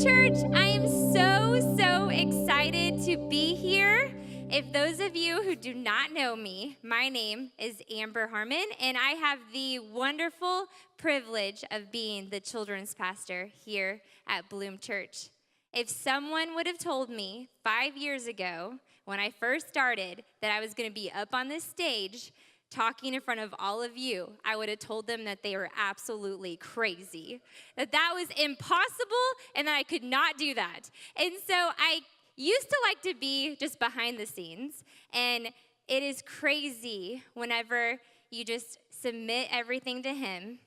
Church, I am so excited to be here. If those of you who do not know me, my name is Amber Harmon, and I have the wonderful privilege of being the children's pastor here at Bloom Church. If someone would have told me 5 years ago when I first started that I was going to be up on this stage talking in front of all of you, I would have told them that they were absolutely crazy, that was impossible and that I could not do that. And so I used to like to be just behind the scenes, and it is crazy whenever you just submit everything to Him,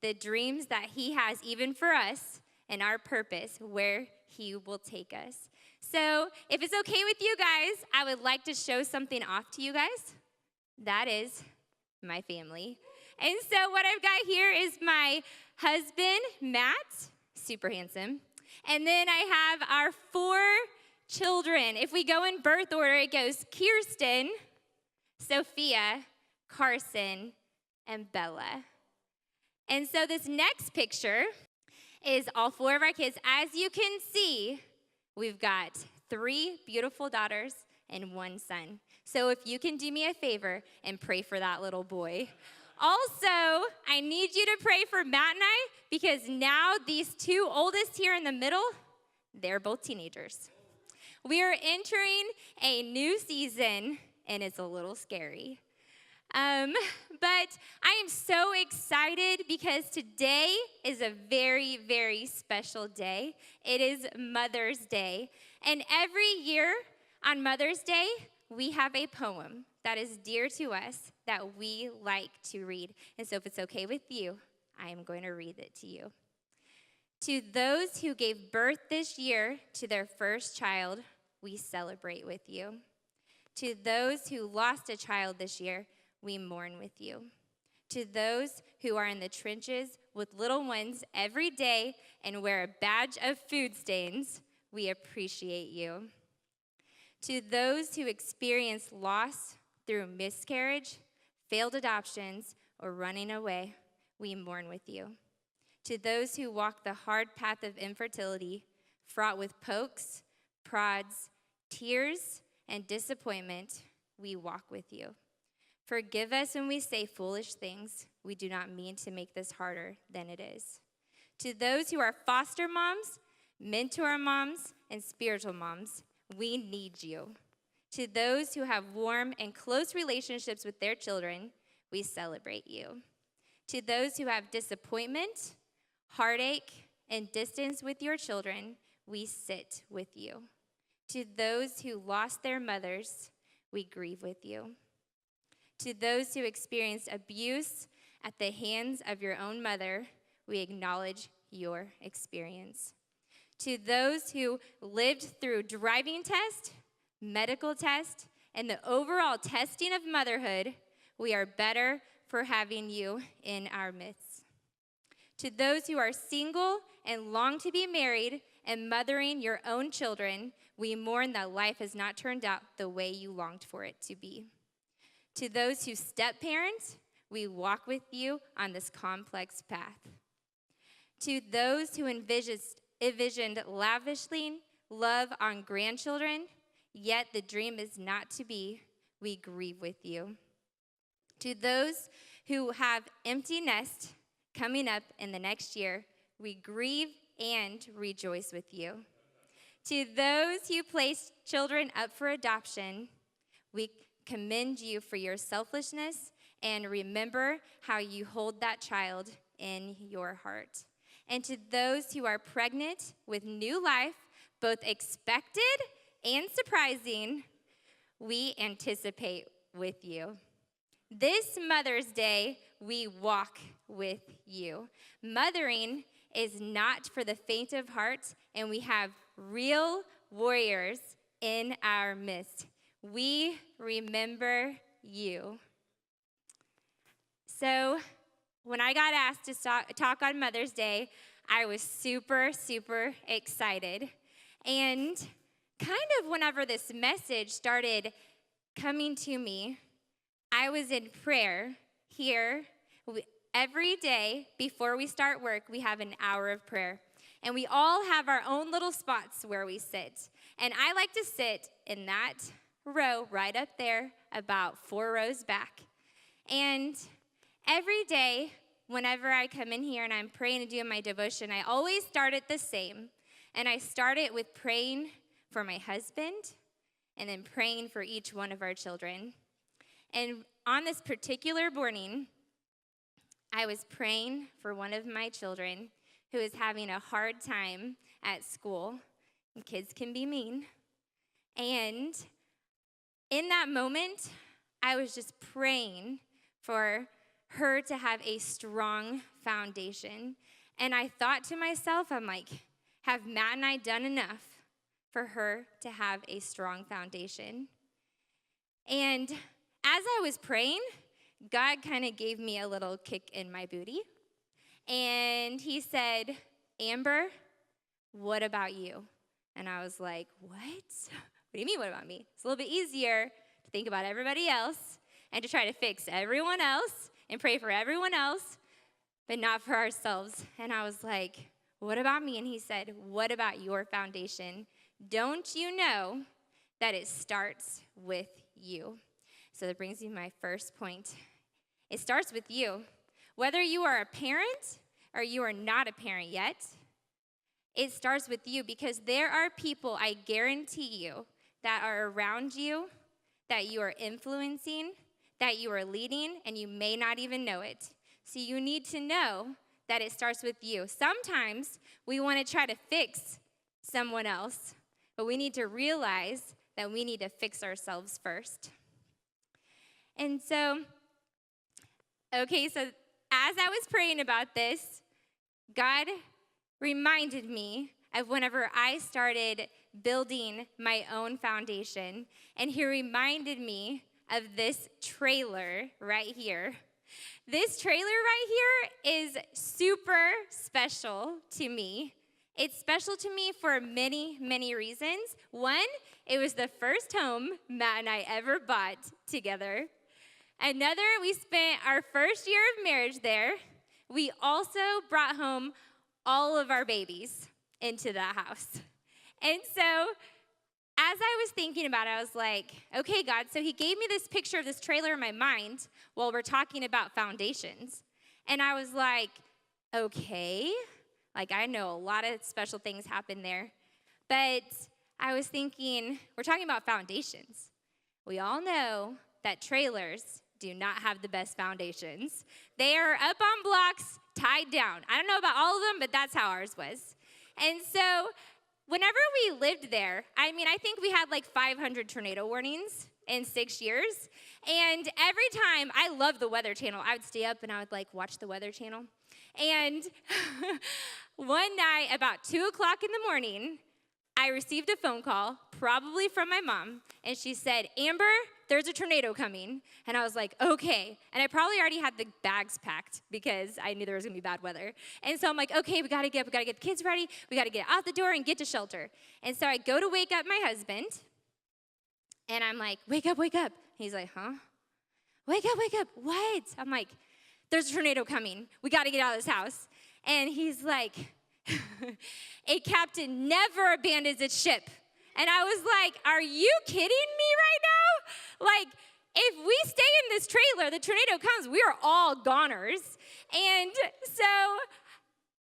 the dreams that He has even for us and our purpose, where He will take us. So if it's okay with you guys, I would like to show something off to you guys. That is my family. And so what I've got here is my husband, Matt, super handsome. And then I have our 4 children. If we go in birth order, it goes Kirsten, Sophia, Carson, and Bella. And so this next picture is all 4 of our kids. As you can see, we've got 3 beautiful daughters and 1 son. So if you can do me a favor and pray for that little boy. Also, I need you to pray for Matt and I, because now these 2 oldest here in the middle, they're both teenagers. We are entering a new season, and it's a little scary. But I am so excited because today is a very special day. It is Mother's Day. And every year on Mother's Day, we have a poem that is dear to us that we like to read. And so if it's okay with you, I am going to read it to you. To those who gave birth this year to their first child, we celebrate with you. To those who lost a child this year, we mourn with you. To those who are in the trenches with little ones every day and wear a badge of food stains, we appreciate you. To those who experience loss through miscarriage, failed adoptions, or running away, we mourn with you. To those who walk the hard path of infertility, fraught with pokes, prods, tears, and disappointment, we walk with you. Forgive us when we say foolish things. We do not mean to make this harder than it is. To those who are foster moms, mentor moms, and spiritual moms, we need you. To those who have warm and close relationships with their children, we celebrate you. To those who have disappointment, heartache, and distance with your children, we sit with you. To those who lost their mothers, we grieve with you. To those who experienced abuse at the hands of your own mother, we acknowledge your experience. To those who lived through driving test, medical test, and the overall testing of motherhood, we are better for having you in our midst. To those who are single and long to be married and mothering your own children, we mourn that life has not turned out the way you longed for it to be. To those who step-parent, we walk with you on this complex path. To those who envisioned lavishing love on grandchildren, yet the dream is not to be, we grieve with you. To those who have empty nest coming up in the next year, we grieve and rejoice with you. To those who place children up for adoption, we commend you for your selflessness and remember how you hold that child in your heart. And to those who are pregnant with new life, both expected and surprising, we anticipate with you. This Mother's Day, we walk with you. Mothering is not for the faint of heart, and we have real warriors in our midst. We remember you. So when I got asked to talk on Mother's Day, I was super excited. And kind of whenever this message started coming to me, I was in prayer here. Every day before we start work, we have an hour of prayer. And we all have our own little spots where we sit. And I like to sit in that row right up there, about 4 rows back. And every day, whenever I come in here and I'm praying and doing my devotion, I always start it the same. And I start it with praying for my husband and then praying for each one of our children. And on this particular morning, I was praying for one of my children who is having a hard time at school. And kids can be mean. And in that moment, I was just praying for her to have a strong foundation. And I thought to myself, I'm like, have Matt and I done enough for her to have a strong foundation? And as I was praying, God kind of gave me a little kick in my booty. And he said, Amber, what about you? And I was like, what? What do you mean, what about me? It's a little bit easier to think about everybody else and to try to fix everyone else and pray for everyone else, but not for ourselves. And I was like, what about me? And he said, what about your foundation? Don't you know that it starts with you? So that brings me to my first point. It starts with you. Whether you are a parent or you are not a parent yet, it starts with you, because there are people, I guarantee you, that are around you, that you are influencing, that you are leading, and you may not even know it. So you need to know that it starts with you. Sometimes we want to try to fix someone else, but we need to realize that we need to fix ourselves first. And so, so as I was praying about this, God reminded me of whenever I started building my own foundation, and he reminded me of this trailer right here. This trailer right here is super special to me. It's special to me for many, many reasons. One, it was the first home Matt and I ever bought together. Another, we spent our first year of marriage there. We also brought home all of our babies into that house. And so as I was thinking about it, I was like, okay, God, so he gave me this picture of this trailer in my mind while we're talking about foundations. And I was like, okay, like I know a lot of special things happen there. But I was thinking, we're talking about foundations. We all know that trailers do not have the best foundations. They are up on blocks, tied down. I don't know about all of them, but that's how ours was. And so whenever we lived there, I think we had like 500 tornado warnings in 6 years. And every time, I love the Weather Channel. I would stay up and I would like watch the Weather Channel. And one night, about 2 o'clock in the morning, I received a phone call, probably from my mom, and she said, Amber, there's a tornado coming. And I was like, okay. And I probably already had the bags packed because I knew there was gonna be bad weather. And so I'm like, okay, we gotta get the kids ready. We gotta get out the door and get to shelter. And so I go to wake up my husband, and I'm like, wake up, wake up. He's like, huh? Wake up, what? I'm like, there's a tornado coming. We gotta get out of this house. And he's like, a captain never abandons its ship. And I was like, are you kidding me right now? Like, if we stay in this trailer, the tornado comes, we are all goners. And so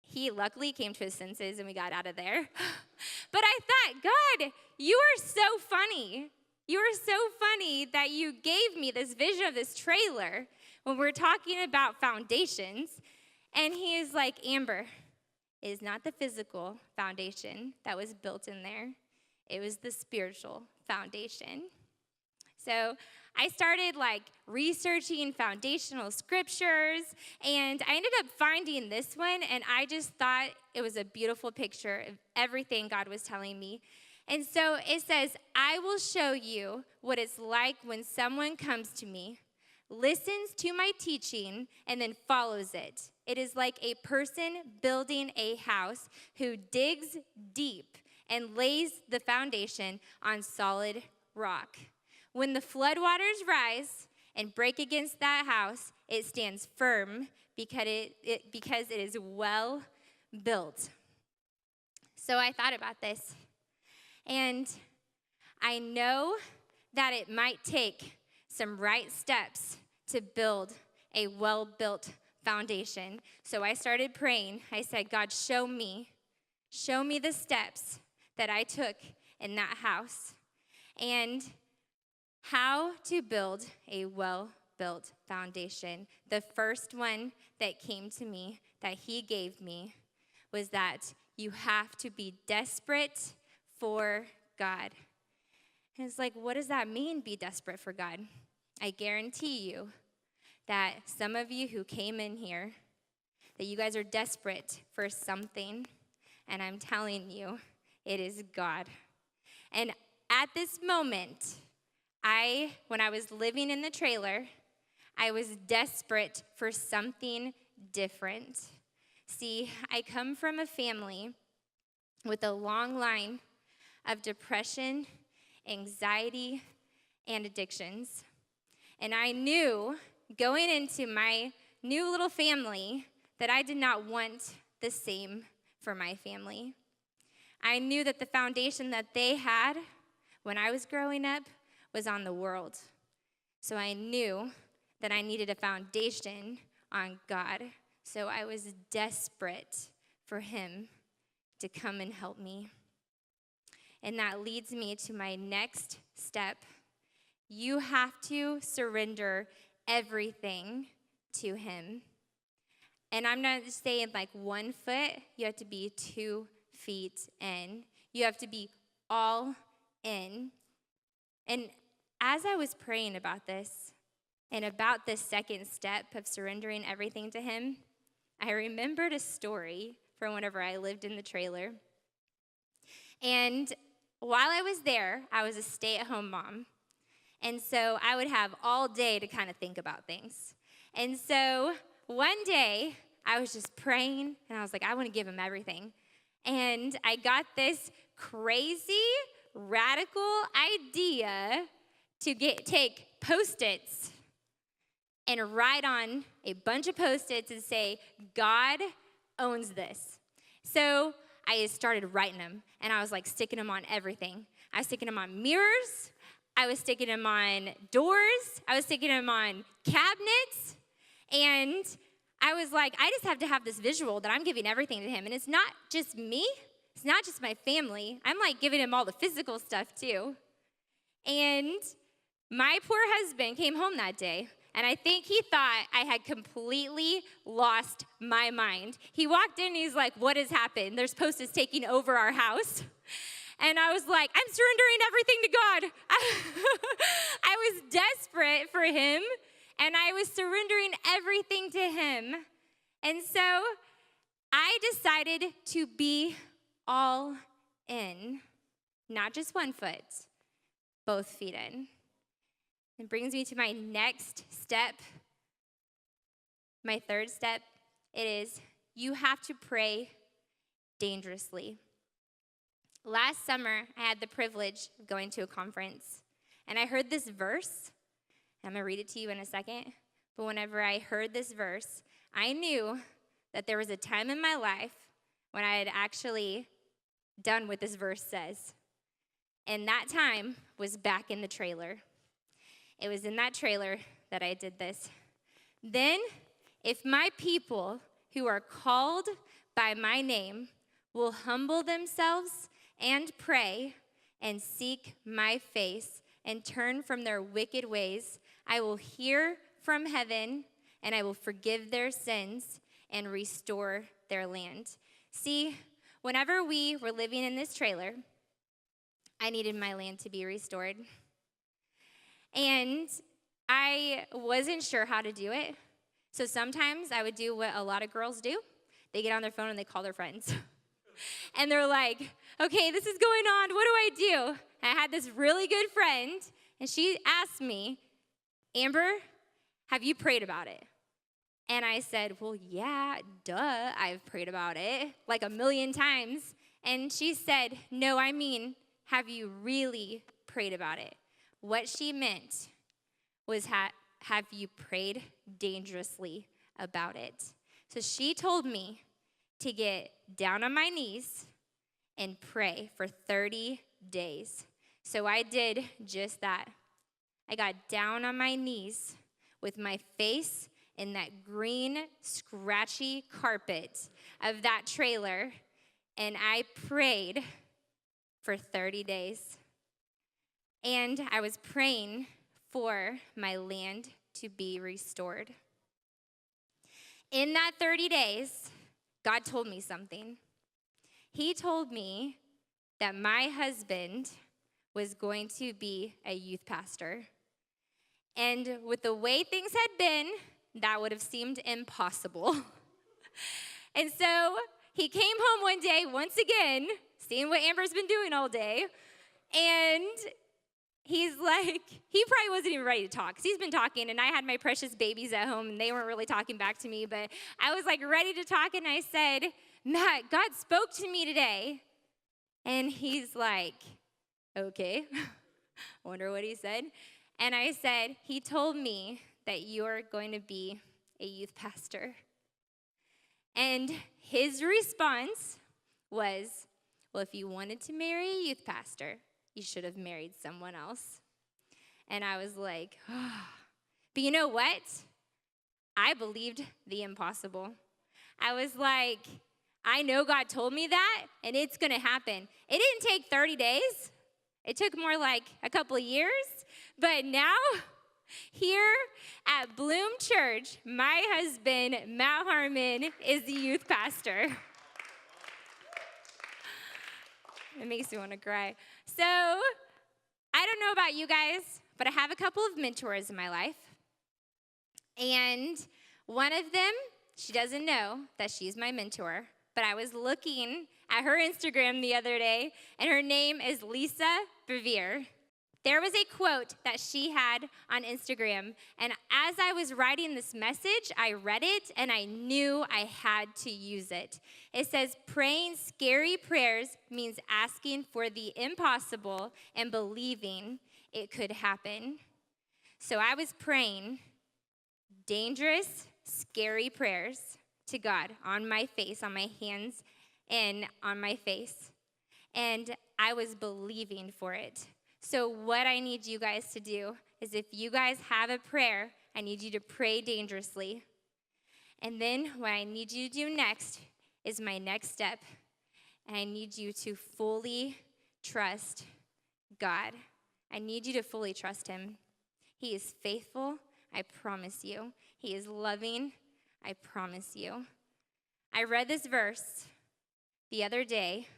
he luckily came to his senses and we got out of there. But I thought, God, you are so funny. You are so funny that you gave me this vision of this trailer when we're talking about foundations. And he is like, Amber, it is not the physical foundation that was built in there. It was the spiritual foundation. So I started researching foundational scriptures, and I ended up finding this one, and I just thought it was a beautiful picture of everything God was telling me. And so it says, I will show you what it's like when someone comes to me, listens to my teaching, and then follows it. It is like a person building a house who digs deep and lays the foundation on solid rock. When the floodwaters rise and break against that house, it stands firm because it is well built. So I thought about this, and I know that it might take some right steps to build a well-built foundation. So I started praying. I said, God, show me the steps that I took in that house and how to build a well-built foundation. The first one that came to me, that he gave me, was that you have to be desperate for God. And it's like, what does that mean, be desperate for God? I guarantee you that some of you who came in here, that you guys are desperate for something, and I'm telling you, it is God. And at this moment, when I was living in the trailer, I was desperate for something different. See, I come from a family with a long line of depression, anxiety, and addictions. And I knew going into my new little family that I did not want the same for my family. I knew that the foundation that they had when I was growing up was on the world. So I knew that I needed a foundation on God. So I was desperate for him to come and help me. And that leads me to my next step. You have to surrender everything to him. And I'm not just saying like 1 foot, you have to be 2 feet in. You have to be all in. And as I was praying about this, and about this second step of surrendering everything to him, I remembered a story from whenever I lived in the trailer. And while I was there, I was a stay-at-home mom. And so I would have all day to kind of think about things. And so one day, I was just praying, and I was like, I want to give him everything. And I got this crazy, radical idea to take Post-its and write on a bunch of Post-its and say, God owns this. So I started writing them, and I was like sticking them on everything. I was sticking them on mirrors. I was sticking them on doors. I was sticking them on cabinets. And I was like, I just have to have this visual that I'm giving everything to him. And it's not just me. It's not just my family. I'm like giving him all the physical stuff too. And my poor husband came home that day, and I think he thought I had completely lost my mind. He walked in and he's like, what has happened? There's Post-its taking over our house. And I was like, I'm surrendering everything to God. I was desperate for him, and I was surrendering everything to him. And so I decided to be all in, not just 1 foot, both feet in. It brings me to my next step. My third step, it is you have to pray dangerously. Last summer, I had the privilege of going to a conference, and I heard this verse. I'm going to read it to you in a second. But whenever I heard this verse, I knew that there was a time in my life when I had actually done what this verse says. And that time was back in the trailer. It was in that trailer that I did this. Then, if my people who are called by my name will humble themselves and pray and seek my face and turn from their wicked ways, I will hear from heaven and I will forgive their sins and restore their land. See, whenever we were living in this trailer, I needed my land to be restored. And I wasn't sure how to do it. So sometimes I would do what a lot of girls do. They get on their phone and they call their friends. And they're like, okay, this is going on. What do I do? And I had this really good friend, and she asked me, Amber, have you prayed about it? And I said, well, yeah, duh, I've prayed about it like 1,000,000 times. And she said, no, I mean, have you really prayed about it? What she meant was, have you prayed dangerously about it? So she told me to get down on my knees and pray for 30 days. So I did just that. I got down on my knees with my face in that green, scratchy carpet of that trailer, and I prayed for 30 days. And I was praying for my land to be restored. In that 30 days, God told me something. He told me that my husband was going to be a youth pastor. And with the way things had been, that would have seemed impossible. And so he came home one day, once again, seeing what Amber's been doing all day, and he's like, he probably wasn't even ready to talk, because he's been talking, and I had my precious babies at home, and they weren't really talking back to me, but I was like ready to talk, and I said, Matt, God spoke to me today. And he's like, okay, wonder what he said. And I said, he told me that you're going to be a youth pastor. And his response was, well, if you wanted to marry a youth pastor, you should have married someone else. And I was like, oh. But you know what? I believed the impossible. I was like, I know God told me that, and it's going to happen. It didn't take 30 days. It took more like a couple of years. But now, here at Bloom Church, my husband, Matt Harmon, is the youth pastor. It makes me want to cry. So, I don't know about you guys, but I have a couple of mentors in my life. And one of them, she doesn't know that she's my mentor, but I was looking at her Instagram the other day, and her name is Lisa Bevere. There was a quote that she had on Instagram, and as I was writing this message, I read it, and I knew I had to use it. It says, praying scary prayers means asking for the impossible and believing it could happen. So I was praying dangerous, scary prayers to God on my face, on my hands, and on my face. And I was believing for it. So what I need you guys to do is if you guys have a prayer, I need you to pray dangerously. And then what I need you to do next is my next step. And I need you to fully trust God. I need you to fully trust him. He is faithful, I promise you. He is loving, I promise you. I read this verse the other day,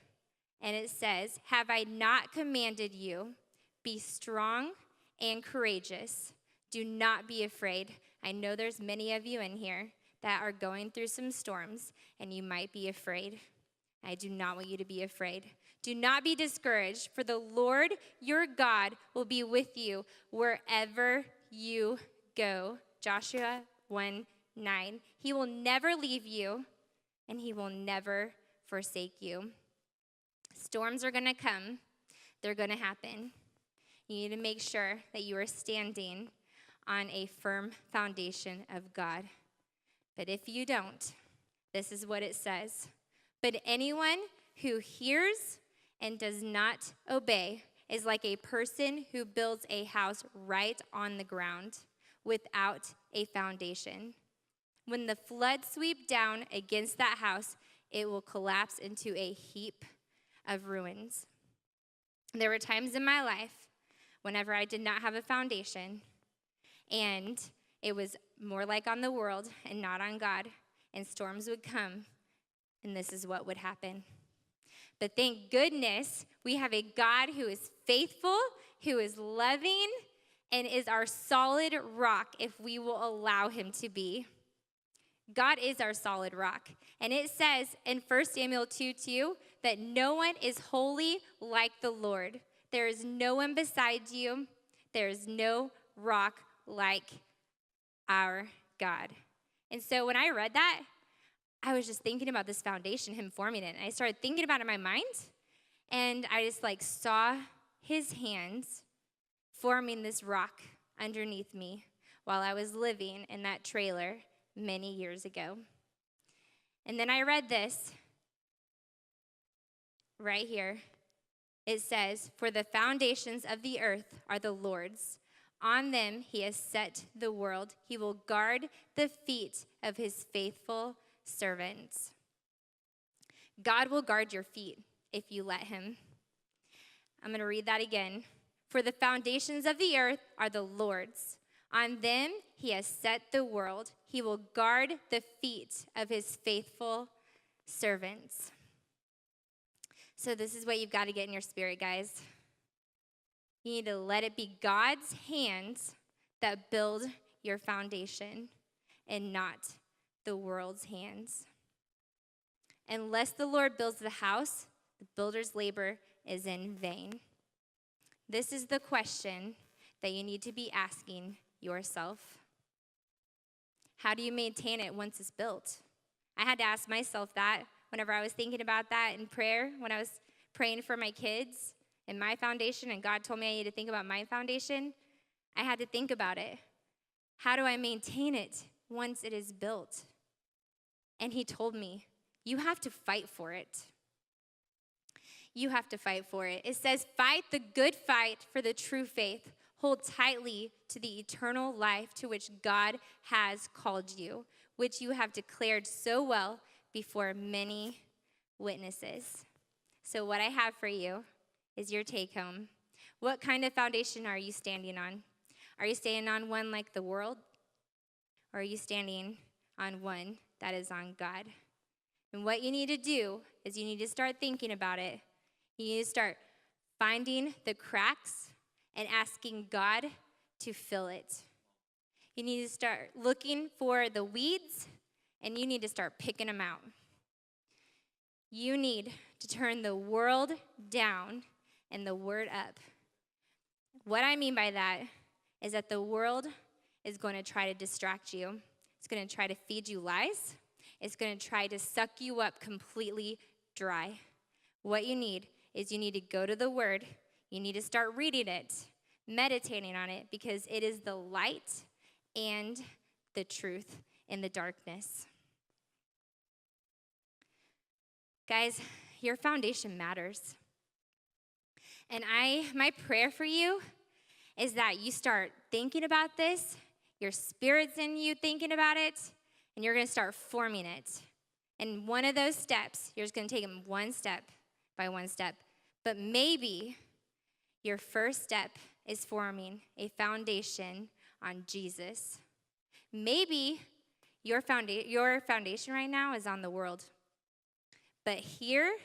and it says, have I not commanded you, be strong and courageous. Do not be afraid. I know there's many of you in here that are going through some storms, and you might be afraid. I do not want you to be afraid. Do not be discouraged, for the Lord your God will be with you wherever you go. Joshua 1:9. He will never leave you, and he will never forsake you. Storms are going to come. They're going to happen. You need to make sure that you are standing on a firm foundation of God. But if you don't, this is what it says. But anyone who hears and does not obey is like a person who builds a house right on the ground without a foundation. When the floods sweep down against that house, it will collapse into a heap of ruins. There were times in my life whenever I did not have a foundation, and it was more like on the world and not on God, and storms would come, and this is what would happen. But thank goodness we have a God who is faithful, who is loving, and is our solid rock if we will allow him to be. God is our solid rock. And it says in 1 Samuel 2:2 that no one is holy like the Lord. There is no one beside you. There is no rock like our God. And so when I read that, I was just thinking about this foundation, him forming it. And I started thinking about it in my mind. And I just saw his hands forming this rock underneath me while I was living in that trailer many years ago. And then I read this. right here. It says, "For the foundations of the earth are the Lord's. On them he has set the world. He will guard the feet of his faithful servants." God will guard your feet if you let him. I'm going to read that again. "For the foundations of the earth are the Lord's. On them he has set the world. He will guard the feet of his faithful servants." So this is what you've got to get in your spirit, guys. You need to let it be God's hands that build your foundation and not the world's hands. Unless the Lord builds the house, the builder's labor is in vain. This is the question that you need to be asking yourself. How do you maintain it once it's built? I had to ask myself that whenever I was thinking about that in prayer, when I was praying for my kids and my foundation, and God told me I need to think about my foundation. I had to think about it. How do I maintain it once it is built? And he told me, you have to fight for it. You have to fight for it. It says, "Fight the good fight for the true faith. Hold tightly to the eternal life to which God has called you, which you have declared so well before many witnesses." So what I have for you is your take home. What kind of foundation are you standing on? Are you standing on one like the world? Or are you standing on one that is on God? And what you need to do is you need to start thinking about it. You need to start finding the cracks and asking God to fill it. You need to start looking for the weeds, and you need to start picking them out. You need to turn the world down and the word up. What I mean by that is that the world is going to try to distract you. It's going to try to feed you lies. It's going to try to suck you up completely dry. What you need is you need to go to the word. You need to start reading it, meditating on it, because it is the light and the truth in the darkness. Guys, your foundation matters. And my prayer for you is that you start thinking about this, your spirit's in you thinking about it, and you're going to start forming it. And one of those steps, you're just going to take them one step by one step. But maybe your first step is forming a foundation on Jesus. Maybe your foundation right now is on the world. But here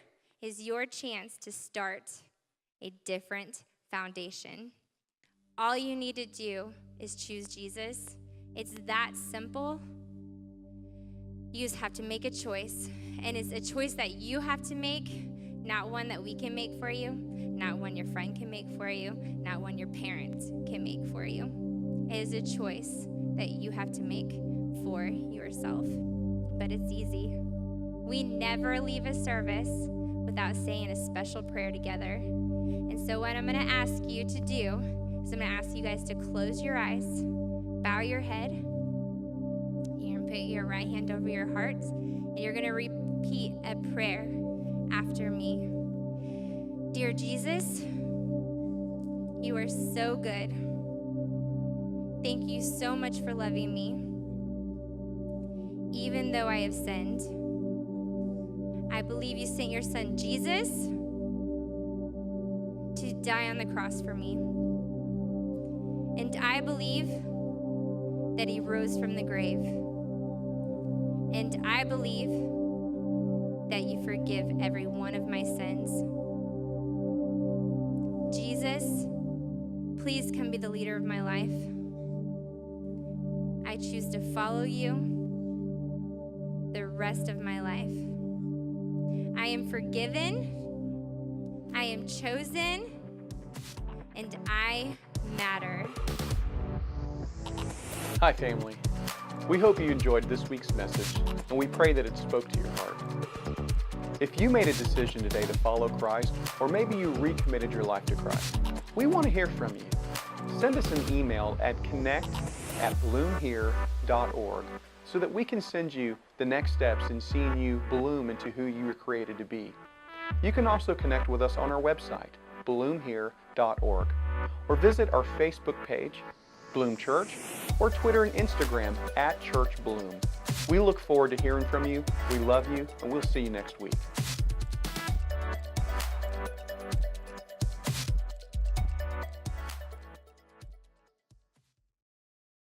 is your chance to start a different foundation. All you need to do is choose Jesus. It's that simple. You just have to make a choice. And it's a choice that you have to make, not one that we can make for you, not one your friend can make for you, not one your parents can make for you. It is a choice that you have to make for yourself. But it's easy. We never leave a service without saying a special prayer together. And so what I'm going to ask you to do is I'm going to ask you guys to close your eyes, bow your head. You're going to put your right hand over your heart, and you're going to repeat a prayer after me. Dear Jesus, you are so good. Thank you so much for loving me. Even though I have sinned, I believe you sent your son Jesus to die on the cross for me. And I believe that he rose from the grave. And I believe that you forgive every one of my sins. Jesus, please come be the leader of my life. I choose to follow you the rest of my life. I am forgiven, I am chosen, and I matter. Hi, family. We hope you enjoyed this week's message, and we pray that it spoke to your heart. If you made a decision today to follow Christ, or maybe you recommitted your life to Christ, we want to hear from you. Send us an email at connect@bloomhere.org so that we can send you the next steps in seeing you bloom into who you were created to be. You can also connect with us on our website, bloomhere.org, or visit our Facebook page, Bloom Church, or Twitter and Instagram @ChurchBloom. We look forward to hearing from you. We love you, and we'll see you next week.